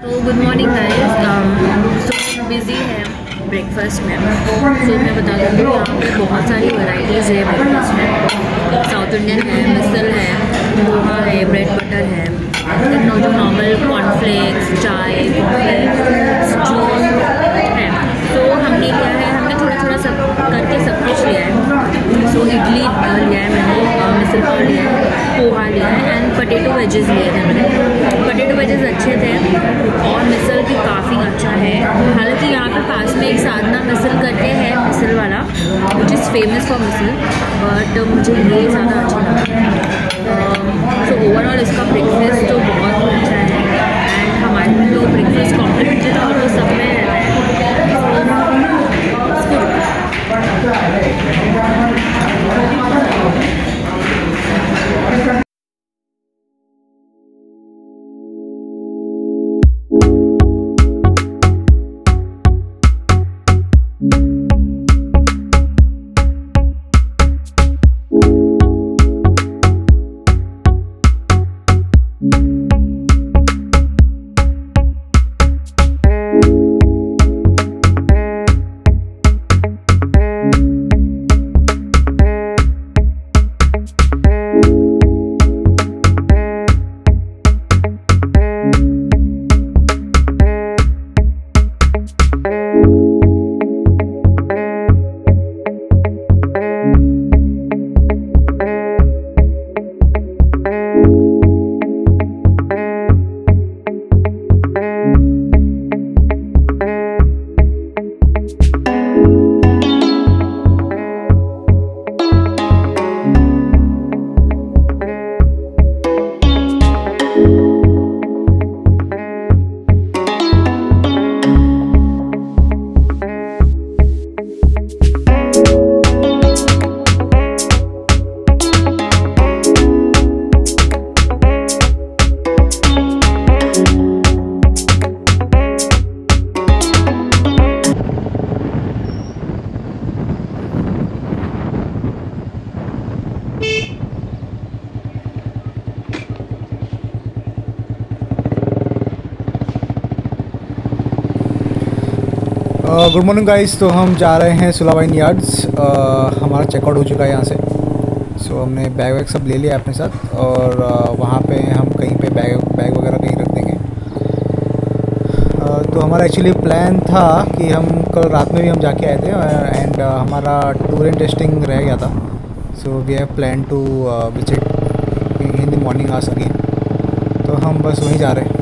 तो good morning guys. सो busy है breakfast में। सो मैं बता दूँ कि यहाँ पे बहुत सारी वैरायटीज़ है ब्रेकफास्ट में। साउथ इंडियन है, मिसल है, पोहा है, ब्रेड बटर है, जो नॉर्मल कॉर्नफ्लेक्स, चाय, कॉर्नफ्लेक्स, जूस है। तो हमने लिया है, हमने थोड़ा थोड़ा सब करके सब कुछ लिया है। सो इडली लिया है मैंने, मिसल पाव लिया है, पोहा लिया है एंड पोटैटो वेजेस लिए थे मैंने। पोटैटो वेजेस अच्छे थे और मिसल भी काफ़ी अच्छा है। हालांकि यहाँ पे पास में एक साधना मिसल करके है, मिसल वाला which is famous for misal, but मुझे ये ज़्यादा अच्छा लगा। सो ओवरऑल इसका ब्रेकफास्ट तो बहुत अच्छा है एंड हमारे में तो ब्रेकफास्ट कॉम्प्लीमेंट्री था और सब में रहता है। Good morning guys. तो हम जा रहे हैं सुलावाइन यार्ड्स। हमारा चेकआउट हो चुका है यहाँ से। सो हमने बैग वैग सब ले लिया अपने साथ और वहाँ पे हम कहीं पे बैग वगैरह कहीं रख देंगे। तो हमारा एक्चुअली प्लान था कि हम कल रात में भी हम जाके आए थे एंड हमारा टूर एंड टेस्टिंग रह गया था। So we have plan to visit in the morning hours again. तो हम बस वहीं जा रहे हैं।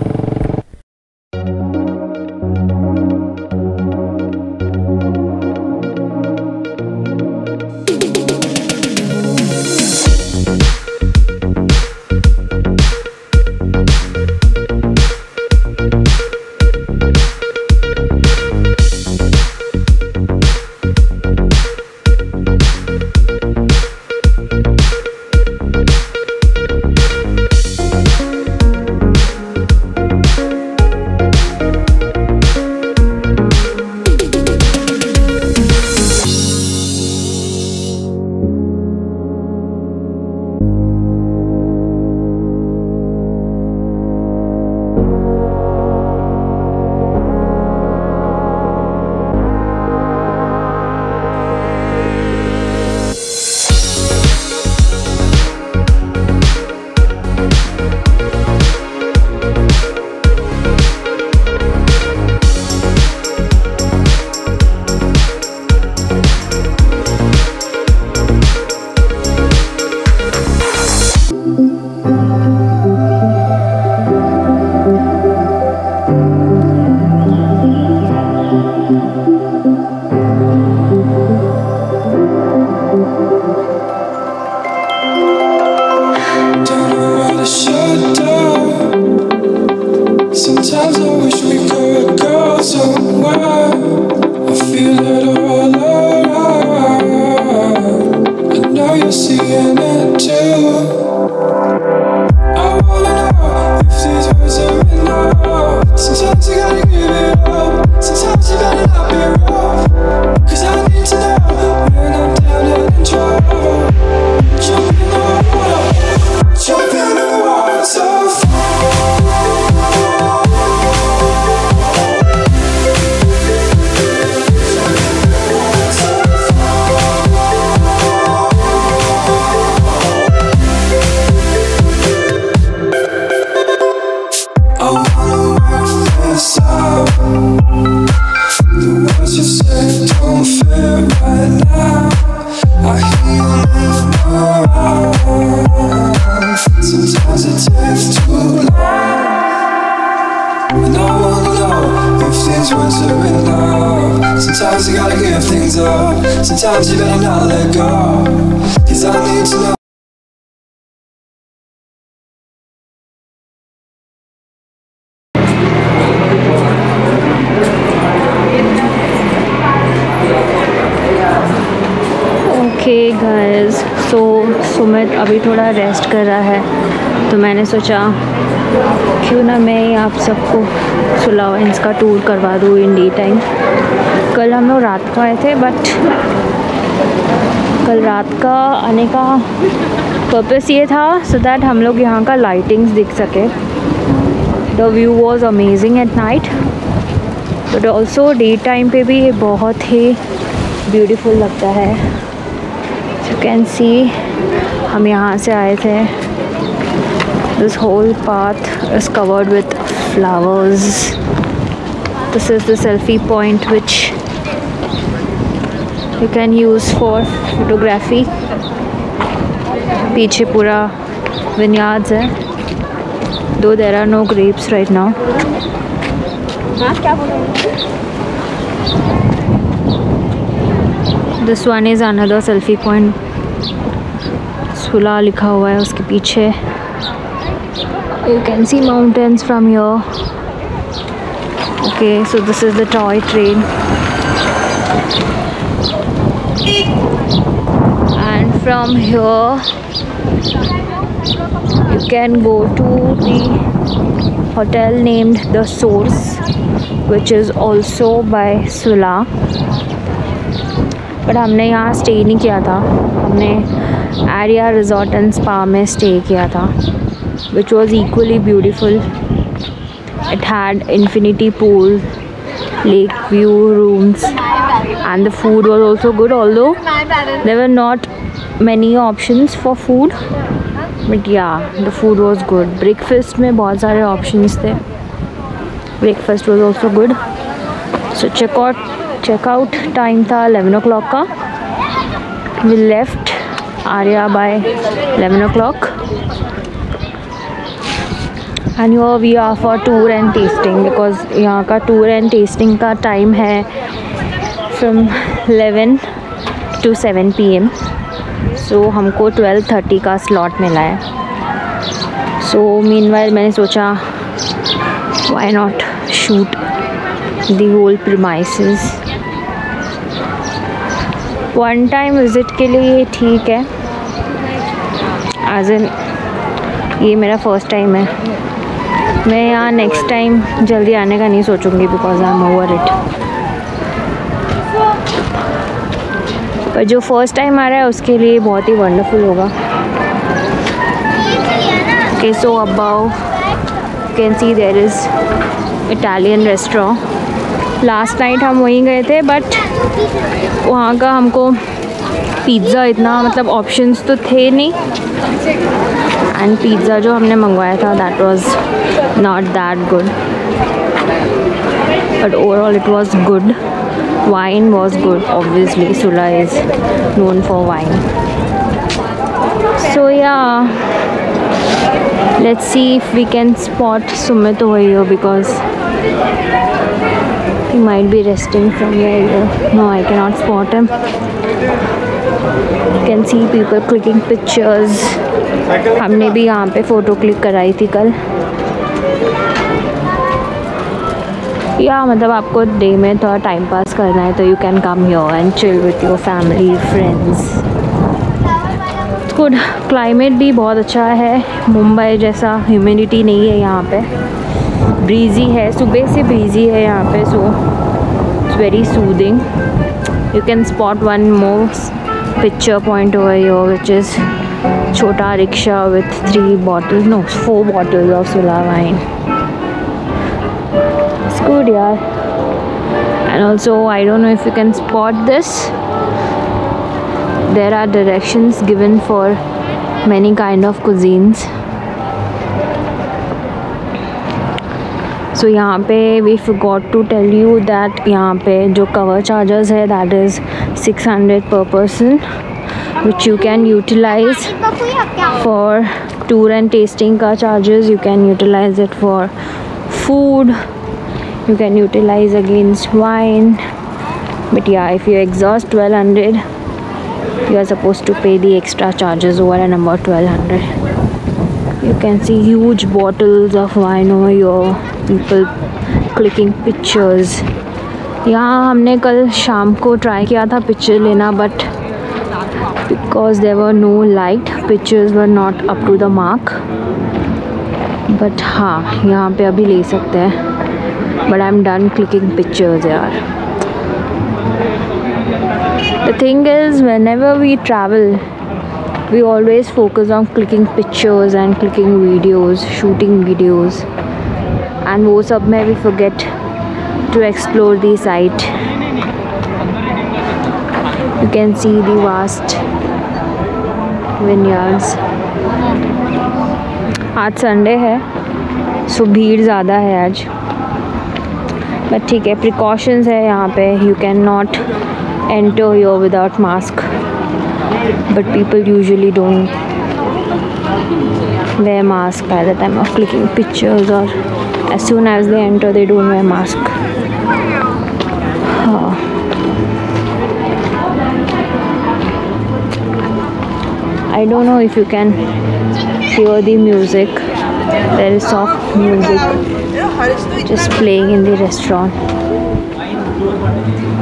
Sometimes you gotta give it up. Sometimes you gotta not be rough. 'Cause I need to know when I'm down and in trouble. Jump in the water, jump in the water so far. and I wanna know if things weren't so enough. Sometimes you gotta give things up, sometimes you better not let go, 'cause I need to know. Okay guys, so Sumit अभी थोड़ा rest कर रहा है, तो मैंने सोचा क्यों ना मैं आप सबको सुला वाइन्स का टूर करवा दूँ इन डे टाइम। कल हम लोग रात को आए थे, बट कल रात का आने का पर्पस ये था सो दैट हम लोग यहाँ का लाइटिंग्स दिख सके। The view was amazing at night, but also day time पे भी ये बहुत ही ब्यूटीफुल लगता है। यू कैन सी हम यहाँ से आए थे। This whole path is covered with flowers. This is the selfie point which you can use for photography. पीछे पूरा विनयार्ड्स है, though there are no grapes right now. This one is another selfie point, Sula लिखा हुआ है उसके पीछे। You can see mountains from here. Okay, so this is the toy train and from here you can go to the hotel named The Source, which is also by Sula, but हमने यहाँ stay नहीं किया था, हमने Arya resort and spa में stay किया था, which was equally beautiful. It had infinity pool, lake view rooms, and the food was also good, although there were not many options for food. But yeah the food was good. Breakfast में बहुत सारे options थे, breakfast was also good. So checkout time था 11 o'clock का। We left Arya by 11 o'clock and your we are for tour and tasting, because यहाँ का tour and tasting का time है फ्रॉम 11 to 7 PM। सो हमको 12:30 का स्लॉट मिला है। सो मीनवाइल मैंने सोचा why not shoot the whole premises. One time visit के लिए ये ठीक है, एज इन ये मेरा फर्स्ट टाइम है। मैं यहाँ नेक्स्ट टाइम जल्दी आने का नहीं सोचूंगी, because I am over it. पर जो फर्स्ट टाइम आ रहा है उसके लिए बहुत ही वंडरफुल होगा। Okay, so about can see there is Italian restaurant. Last night हम वहीं गए थे, बट वहाँ का हमको पिज़्ज़ा इतना मतलब ऑप्शंस तो थे नहीं, एंड पिज़्ज़ा जो हमने मंगवाया था that was not that good, but overall it was good. Wine was good, obviously Sula is known for wine. So yeah, let's see if we can spot Sumit over here, because he might be resting somewhere here. No, I cannot spot him. You can see people clicking pictures. हमने भी यहाँ पे photo click कराई थी कल। या मतलब आपको डे में थोड़ा टाइम पास करना है तो you can come here and chill with your family friends. Good, climate भी बहुत अच्छा है, मुंबई जैसा ह्यूमिडिटी नहीं है यहाँ पे, ब्रीजी है, सुबह से ब्रीजी है यहाँ पे, so it's very soothing. You can spot one more picture point over here, which is छोटा rickshaw with 4 bottles of Sula wine. Good yaar. And also I don't know if you can spot this, there are directions given for many kind of cuisines. So यहाँ पे we forgot to tell you that यहाँ पे जो cover charges है that is 600 per person, which you can utilize for tour and tasting का charges, you can utilize it for food you can utilize against wine. But yeah, if you exhaust 1200, you are supposed to pay the extra charges over and about 1200. You can see huge bottles of wine over here, people clicking pictures. यहाँ हमने कल शाम को try किया था picture लेना, but because there were no light, pictures were not up to the mark. But हाँ, यहाँ पे अभी ले सकते हैं. But I am done clicking pictures यार. The thing is, whenever we travel, we always focus on clicking pictures and clicking videos, shooting videos, and वो सब में we forget to explore the site. You can see the vast vineyards. आज Sunday है, सो भीड़ ज़्यादा है आज, but ठीक है, प्रिकॉशंस है यहाँ पे. You can not enter here without mask, but people usually don't wear mask by the time of clicking pictures, or as soon as they enter they don't wear mask. I don't know if you can hear the music. There is soft music just playing in the restaurant.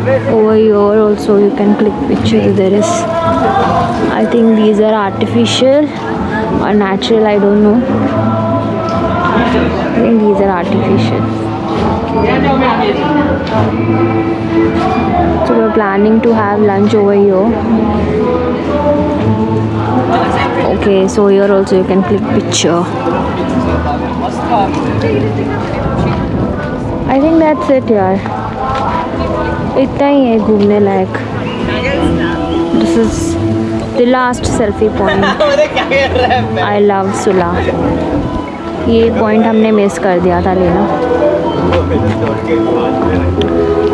Over here also you can click pictures. There is, I think these are artificial or natural, I don't know. I think these are artificial. So we're planning to have lunch over here. Okay, so here also you can click picture. I think that's it यार. इतना ही है घूमने लायक. This is the last selfie point. I love Sula. ये point हमने miss कर दिया था लेना.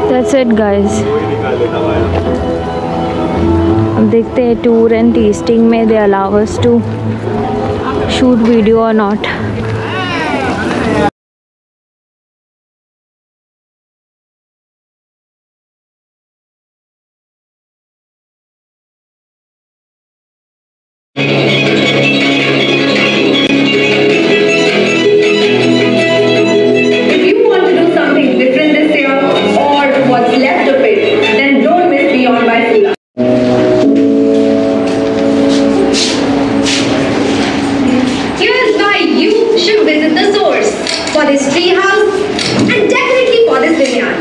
That's it guys. अब देखते हैं टूर एंड टेस्टिंग में they allow us to shoot video और not. For this tree house and definitely for this vineyard.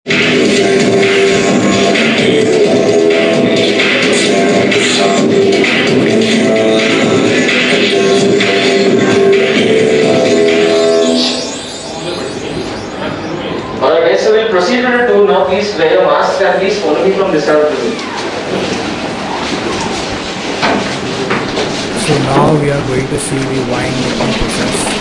Alright, so we'll proceed with the tour now. Please wear your masks and please follow me from this side of the room. So now we are going to see the wine making process.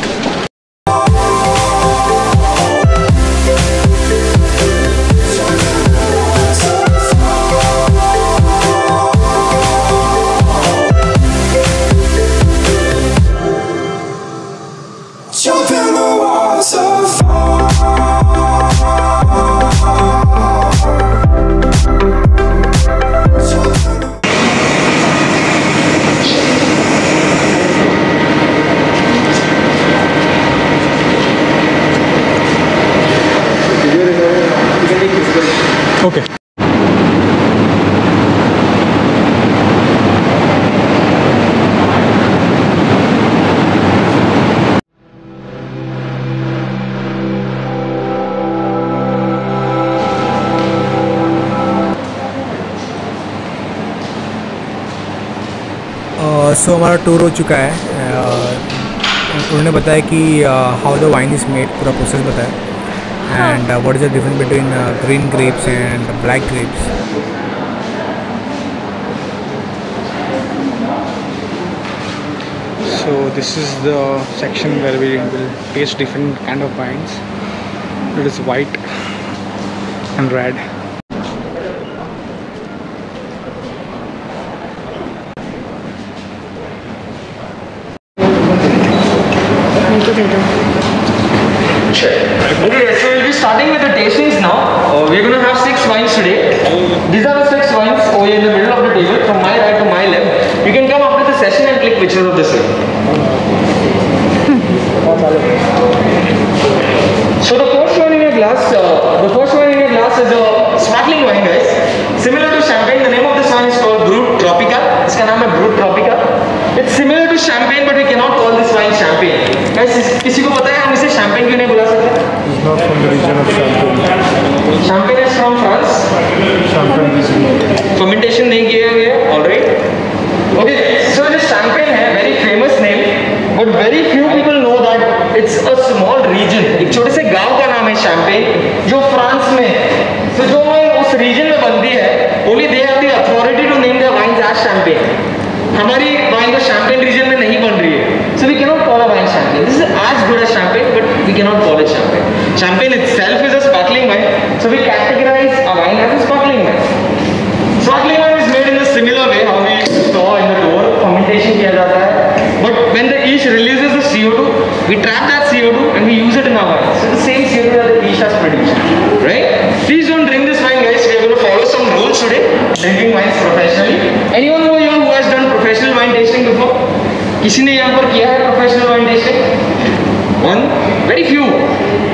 Jumping the walls of Okay. सो हमारा tour हो चुका है. उन्होंने बताया कि how the wine is made, पूरा process बताया, and what is the difference between green grapes and black grapes. So this is the section where we will taste different kind of wines. It is white and red. मेरे को दे दो. Okay, so we'll be starting with the tastings now. We're going to have 6 wines today. These are the 6 wines over here in the middle of the table, from my right to my left. You can come after the session and click whichever of the 6. So the first one in your glass, is a sparkling wine, guys. Similar to champagne, the name of this wine is called Brut Tropica. इसका नाम है Brut Tropica. It's similar to champagne, but we cannot call this wine champagne. Guys, किसी को पता है हम इसे champagne क्यों नहीं बुला सकते? It's not from the region of Champagne. Champagne is from France. Champagne is not. Fermentation नहीं किया गया, alright. Okay, so this champagne है very famous name, but very few people know that it's a small region. एक छोटे से गांव का नाम है champagne, जो फ्रांस में है. So जो वाइन उस region में बनती है, only they have the authority to name their wines as champagne. हमारी वाइन तो champagne region में नहीं बन रही है. So we cannot call a wine champagne. This is as good as champagne, but we cannot call it champagne. Champagne itself is a sparkling wine, so we categorize a wine as a sparkling wine. Sparkling wine is made in a similar way how we saw in the tour. Fermentation किया जाता है. But when the yeast releases the CO2, we trap that CO2 and we use it in our wine. So the same CO2 that the yeast has produced, right? Please don't drink this wine, guys. We are going to follow some rules today. Drinking wines professionally. Anyone over here who has done professional wine tasting before? किसी ने यहाँ पर किया है professional wine tasting? One? Very few.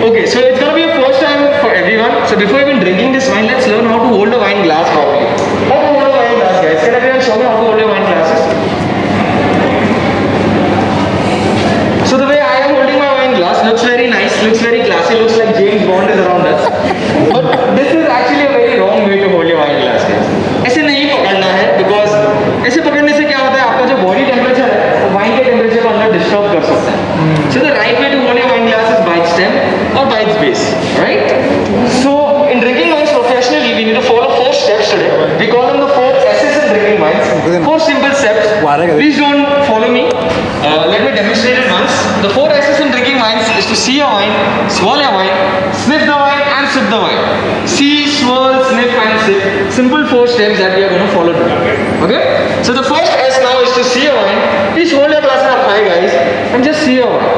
Okay, so it's going to be a first time for everyone. So before even drinking this wine, let's learn how to hold a wine glass properly. How to hold a wine glass, guys? Can everyone show me how to hold a wine glasses? So the way I am holding my wine glass looks very nice, looks very classy, looks like James Bond is around us. But this is actually a very wrong way to hold your wine glass, guys. ऐसे नहीं पकड़ना है, because ऐसे पकड़ने से क्या होता है, आपका जो body temperature है, वो wine के temperature को अंदर disturb कर सकता है. So the right way to hold your wine glass is by its stem or by its base, right? So in drinking wines professionally, we need to follow 4 steps today. We call them the 4 S's in drinking wines. 4 simple steps. Please don't follow me. Let me demonstrate it once. The 4 S's in drinking wines is to see a wine, swirl a wine, sniff the wine, and sip the wine. See, swirl, sniff, and sip. Simple 4 steps that we are going to follow today. Okay? So the first S now is to see a wine. Please hold your glass up high, guys, and just see a wine.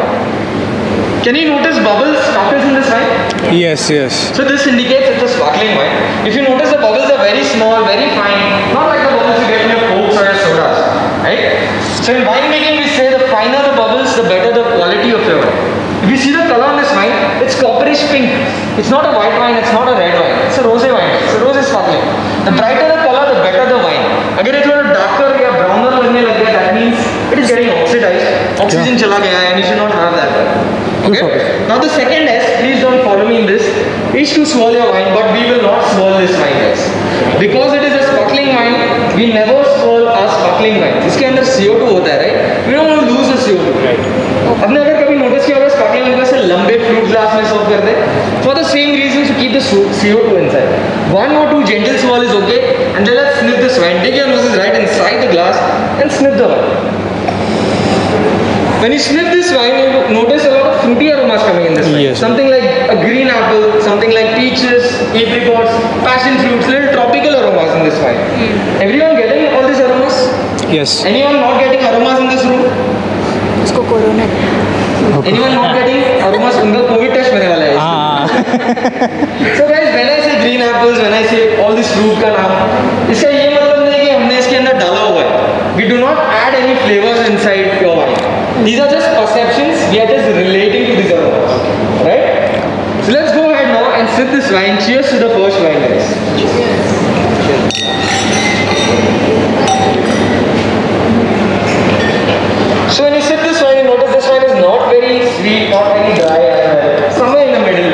Can you notice bubbles, sparkles in this wine? Yes, yes. So this indicates it's a sparkling wine. If you notice, the bubbles are very small, very fine, not like the bubbles you get in your cokes or your sodas, right? So in wine making, we say the finer the bubbles, the better the quality of your wine. If you see the color on this wine, it's copperish pink. It's not a white wine, it's not a red wine. It's a rosé wine. It's a rosé sparkling. The brighter the color, the better the wine. अगर ये थोड़ा darker या browner लगने लग गया, that means it is getting oxidized. Oxygen चला गया है, and you should not have that. Okay? Now the second S, please don't follow me in this, is to swirl your wine, but we will not swirl this wine, guys. Because it is a sparkling wine, we never swirl our sparkling wine. इसके अंदर CO2 होता है, right? We don't want to lose the CO2. Right. आपने अगर कभी notice किया होगा sparkling wine से लंबे फ्लूट ग्लास में सर्व करते हैं, for the same reason to keep the CO2 inside. 1 or 2 gentle swirl is okay, and then let's sniff this wine. Take your noses right inside the glass and sniff the wine. When you sniff this wine, you notice a lot of fruity aromas coming in this wine. Yes. Something like a green apple, something like peaches, apricots, passion fruits, little tropical aromas in this wine. Everyone getting all these aromas? Yes. Anyone not getting aromas in this room? उसको corona Anyone not getting aromas? उनका COVID test होने वाला है. So guys, when I say green apples, when I say all this fruit का नाम, इसका ये मतलब नहीं कि हमने इसके अंदर डाला हुआ है. We do not add any flavors inside your wine. These are just perceptions. We are just relating to these aromas, right? So let's go ahead now and sip this wine. Cheers to the first wine, guys. So when you sip this wine, you notice this wine is not very sweet, not very dry, somewhere in the middle.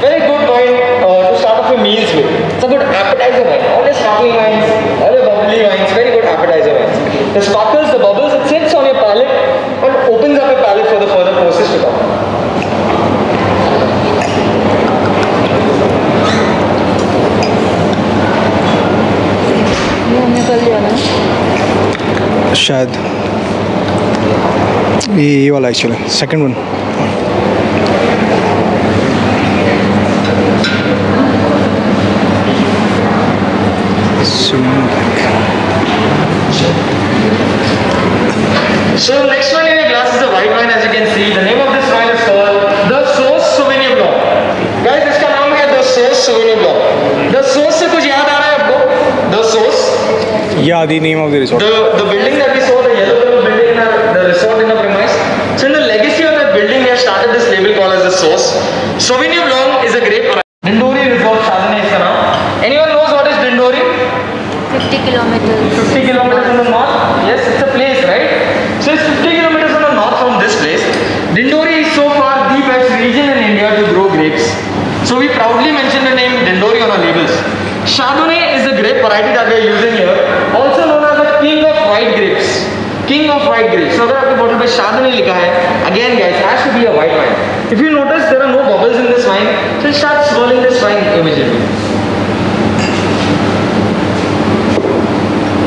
Very good wine to start off your meals with. It's a good appetizer wine. All your sparkling wines, all your bubbly wines, very good appetizer wines. The sparkles, the bubbles, it sits on your palate and opens up your palate for the further process to come. ये हमने कर लिया ना शायद ये वाला actually second one. So next one in your glass is a white wine, as you can see. The name of this wine is called The Sauce Sauvignon Blanc. Guys, इसका नाम है The Sauce Sauvignon Blanc. The Sauce से कुछ याद आ रहा है आपको? The Sauce. Yeah, the name of the resort. The building that we saw, the yellow color building, the resort in the premise. So in the legacy of that building, they have started this label called as The Sauce. Sauvignon Blanc is a grape variety. Dindori Resort Chardonnay इसका नाम. Anyone knows what is Dindori? 50 kilometers. 50 kilometers in the north. Yes, it's a place, right? So it's 50 kilometers in the north from this place. Dindori is so far the best region in India to grow grapes. So we proudly mention the name Dindori on our labels. Chardonnay is the grape variety that we are using here, also known as the king of white grapes. King of white grapes. So अगर आपके bottle पे Chardonnay लिखा है, again guys, it has to be a white wine. If you notice there are no bubbles in this wine, so start swirling this wine immediately.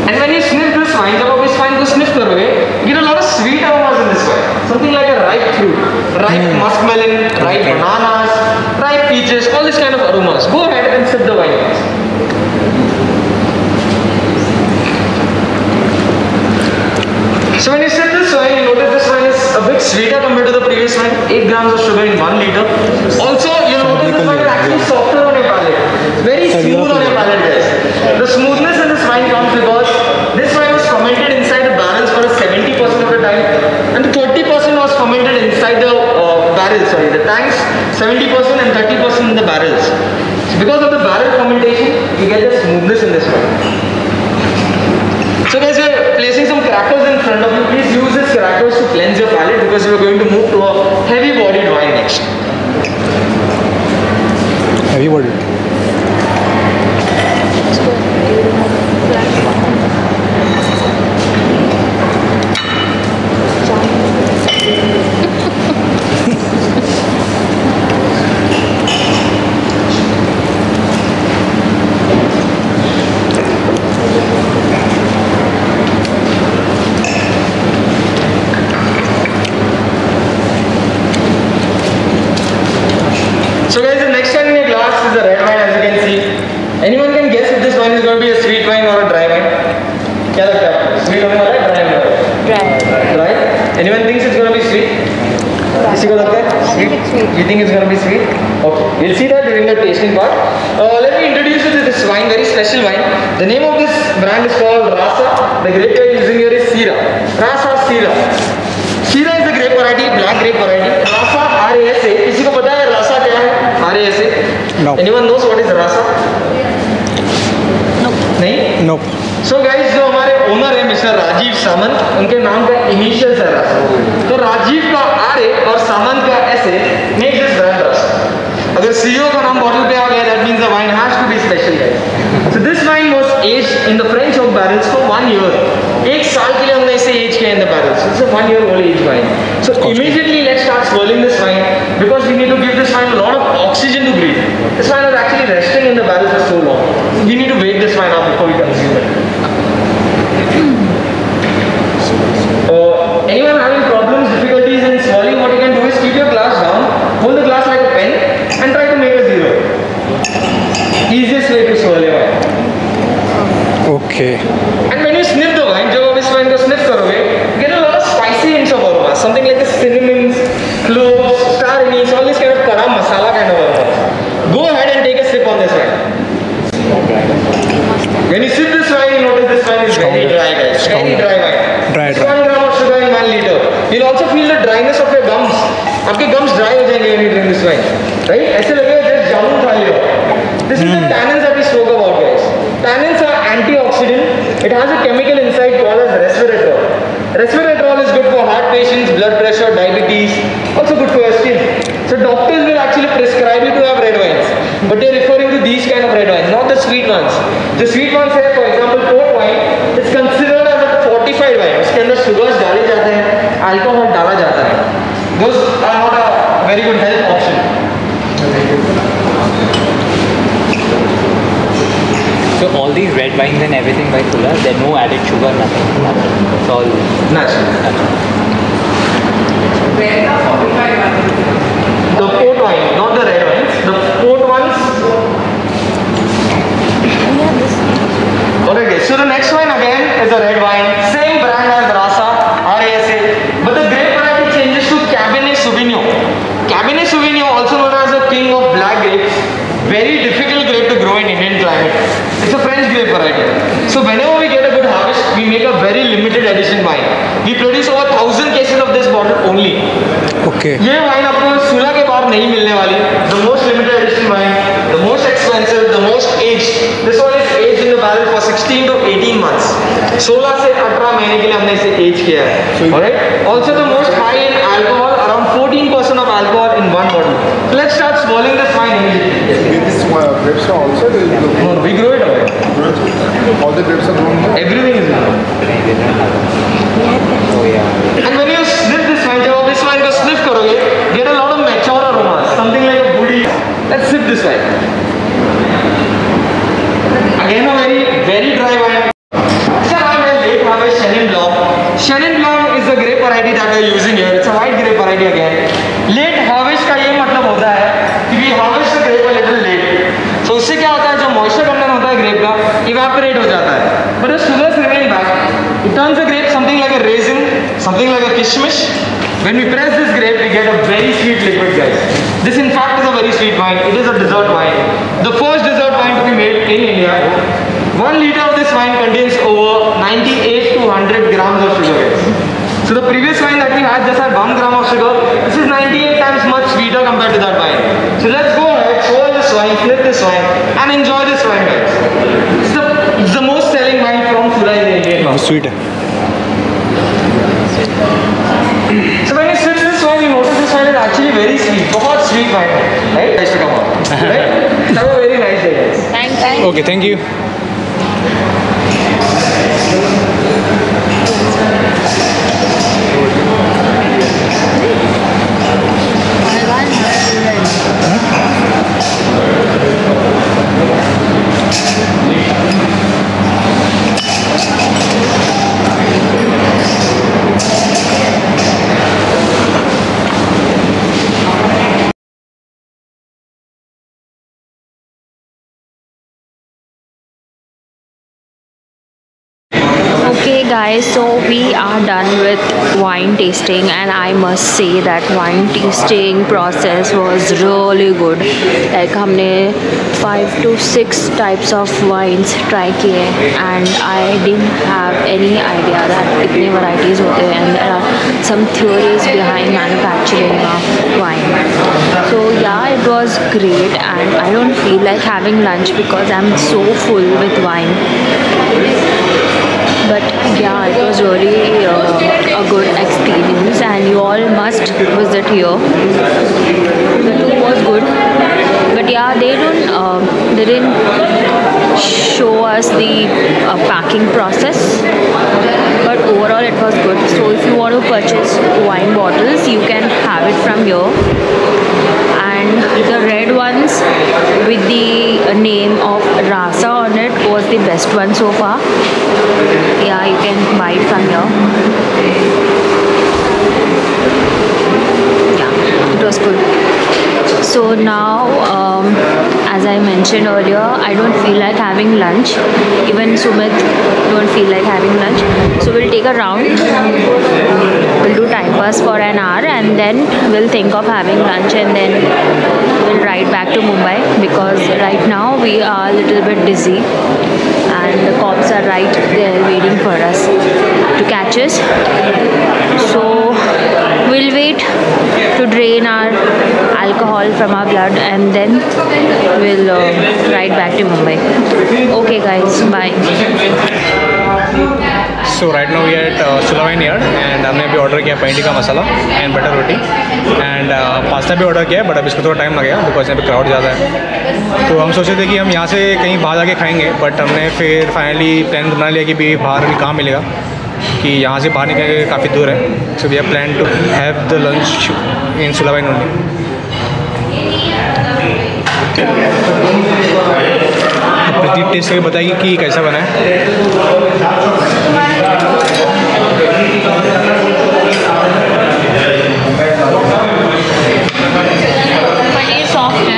And when you sniff this wine, जब आप इस wine को sniff करोगे, you get a lot of sweet aromas in this wine. Something like a ripe fruit, ripe muskmelon, ripe bananas, ripe peaches, all this kind of aromas. Go ahead and sip the wine. So when you sip this wine, you notice this wine is a bit sweeter compared to the previous wine. 8 grams of sugar in 1 liter. Also, you notice this wine is actually softer on your palate. Very smooth on your palate, guys. The smoothness in this wine comes because this wine was fermented inside the barrels for 70% of the time, and 30% was fermented inside the barrels. Sorry, the tanks 70% and 30% in the barrels. So because of the barrel fermentation, you get the smoothness in this wine. So guys, we are placing some crackers in front of you. Please use these crackers to cleanse your palate because we are going to move to a heavy bodied wine next. Heavy bodied. So guys, the next one in your glass is a red wine, as you can see. Anyone can guess if this wine is going to be a sweet wine or a dry wine? क्या लगता है आपको? Sweet होने वाला है, dry होने वाला है? Dry. Anyone thinks it's going to be sweet? किसी को लगता है? Sweet. You think it's going to be sweet? Okay. We'll see that during the tasting part. Let me introduce you to this wine, very special wine. The name of this brand is called Rasa. The grape we are using here is Syrah. Rasa Syrah. Syrah is the grape variety, black grape variety. Rasa R-A-S-A. किसी को पता है Rasa क्या है? R-A-S-A. No. Anyone knows what is Rasa? नहीं? Nope. So guys, जो हमारे owner है मिस्टर राजीव सामंत, उनके नाम का इनिशियल है रासा. तो राजीव का R-A और सामंत का S-A makes this brand Rasa. अगर CEO का नाम bottle पे आ गया, that means the wine has to be special, guys. So this wine was aged in the French oak barrels for 1 year. एक साल के लिए हमने इसे age किया in the barrels. It's a 1 year old age wine. So immediately let's start swirling this wine because we need to give this wine a lot of oxygen to breathe. This wine was actually resting in the barrel for so long. We need to wake this wine up before we consume it. Anyone having problems, difficulties in swallowing, what you can do is keep your glass down, hold the glass like a pen and try to make a zero. Easiest way to swallow your wine. Okay. And when you sniff the wine, जब आप इस wine को sniff करोगे, you get a lot of spicy hints of aroma, something like the cinnamons, cloves, star anise, all this kind of kara masala kind of aroma. Go ahead and take a sip on this wine. When you sip this wine, you notice this wine is very dry, guys. Very dry wine. Dry. 1 gram of sugar in 1 liter. You'll also feel the dryness of your gums. आपके gums dry हो जाएंगे when you drink this wine, right? ऐसे लगेगा जैसे जामुन खा लिया. This is the tannins that we spoke about, guys. Tannins are antioxidant. It has a chemical inside called as resveratrol. Resveratrol is good for heart patients, blood pressure, diabetes. Also good for your skin. So doctors will actually prescribe you to have red wines, but they're referring to these kind of red wines, not the sweet ones. The sweet ones है, for example, port wine. It's considered as a fortified wine. उसके अंदर sugars डाले जाते हैं, alcohol डाला जाता है. Those are not a very good health option. So all these red wines and everything by Fuller, there's no added sugar, nothing. It's all Natural. The port wine, not the red wines. The port ones. Okay, guys. So the next wine again is a red wine. Same brand as Rasa, RASA. But the grape variety changes to Cabernet Sauvignon. Cabernet Sauvignon, also known as the king of black grapes. Very difficult grape to grow in Indian climate. It's a French grape variety. So whenever we get a good harvest, we make a very limited edition wine. We produce over 1000 cases of this bottle only. Okay. ये wine आपको सुला के बाहर नहीं मिलने वाली. The most limited edition wine, the most expensive, the most aged. This one is aged in the barrel for 16 to 18 months. 16 से 18 महीने के लिए हमने इसे age किया है. Alright. Also the most high in alcohol, around 14% of alcohol in one bottle. So let's start swirling this wine immediately. This grapes are also No, we grow it away. all the grapes are grown here. Everything is grown. And when you sniff this wine, जब आप इस wine को sniff करोगे, get a lot of mature aromas, something like a woody. Let's sip this wine. Again a very dry wine. This is wine is late harvest Chenin Blanc. Chenin Blanc is the grape variety that we are using here. It's a white grape variety again. Late harvest का ये मतलब होता है कि we harvest the grape a little late. So उससे क्या होता है, जो moisture content होता है grape का, evaporate हो जाता है. But the sugars remain back. It turns the grape something like a raisin, something like a kishmish. When we press this grape, we get a very sweet liquid, guys. This in fact is a very sweet wine. It is a dessert wine. The first dessert wine to be made in India. 1 liter of this wine contains over 98 to 100 grams of sugar, guys. So the previous wine that we had just had 1 gram of sugar. This is 98 times much sweeter compared to that wine. So let's go ahead, swirl this wine, flip this wine, and enjoy this wine, guys. It's the most selling wine from Sura in the Indian market. Sweet. So when you sip this wine, you notice this wine is actually very sweet. बहुत sweet wine, right? Nice to come out, right? Have a very nice day, guys. Thank you. Okay, thank you. Okay guys, so we are done with wine tasting and I must say that wine tasting process was really good. Like हमने 5 to 6 types of wines try किए and I didn't have any idea that इतने varieties होते हैं and there are some theories behind manufacturing of wine. So yeah, it was great and I don't feel like having lunch because I'm so full with wine. But yeah, it was really a good experience and you all must visit here. The tour was good. Yeah, they didn't show us the packing process, but overall it was good. So if you want to purchase wine bottles, you can have it from here. And the red ones with the name of Rasa on it was the best one so far. Yeah, you can buy it from here. Yeah, it was good. So now, as I mentioned earlier, I don't feel like having lunch. Even Sumit don't feel like having lunch. So we'll take a round. We'll do time pass for an hour, and then we'll think of having lunch, and then we'll ride back to Mumbai, because right now we are a little bit dizzy and the cops are right there waiting for us to catch us. So we'll wait to drain our alcohol from our blood, and then we'll ride back to Mumbai. Okay guys, bye. So right now we are at Sulawine Yard, and हमने अभी order किया paneer tikka masala and butter roti, and pasta भी order किया, but अब इसको थोड़ा time लगेगा because यहाँ पे क्राउड ज़्यादा है. तो हम सोचे थे कि हम यहाँ से कहीं बाहर जाके खाएंगे, बट हमने फिर फाइनली प्लान बना लिया कि भी बाहर भी कहाँ मिलेगा, कि यहाँ से बाहर निकल के काफ़ी दूर है. So we have plan to have the lunch in Sula vine only. Pradeep taste करके बताएगी कि कैसा बना है. पनीर सॉफ्ट है.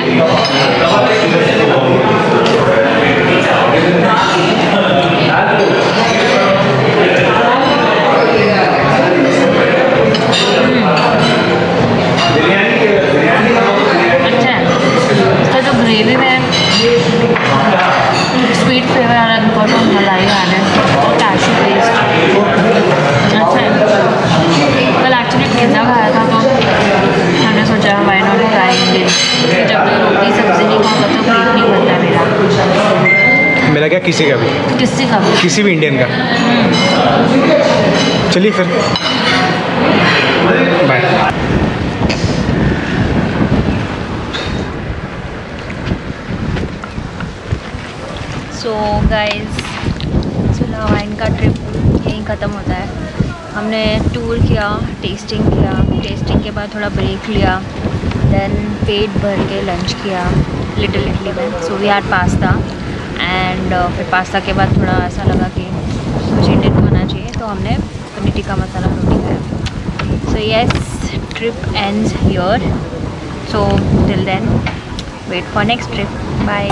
अच्छा है. इसका जो ग्रेवी में स्वीट फ्लेवर आ रहा है, बिकॉज ऑफ मलाई आ रहा है और कैशू पेस्ट. अच्छा है. कल एक्चुअली पिज़्ज़ा खाया था, तो हमने सोचा वाई नॉट ट्राई इंडियन. जब रोटी सब्जी नहीं खाऊंगा तो पेट नहीं भरता मेरा. मेरा क्या, किसी का भी, किसी भी इंडियन का. चलिए फिर बाय. सो गाइस, सुलावाइन का ट्रिप यहीं ख़त्म होता है. हमने टूर किया, टेस्टिंग किया, टेस्टिंग के बाद थोड़ा ब्रेक लिया, देन पेट भर के लंच किया लिटिल इटली में. So we had pasta, and फिर पास्ता के बाद थोड़ा ऐसा लगा कि कुछ इंडियन खाना चाहिए, तो हमने पनीर टिक्का मसाला रोटी खाया. So yes, trip ends here. So till then wait for next trip. Bye.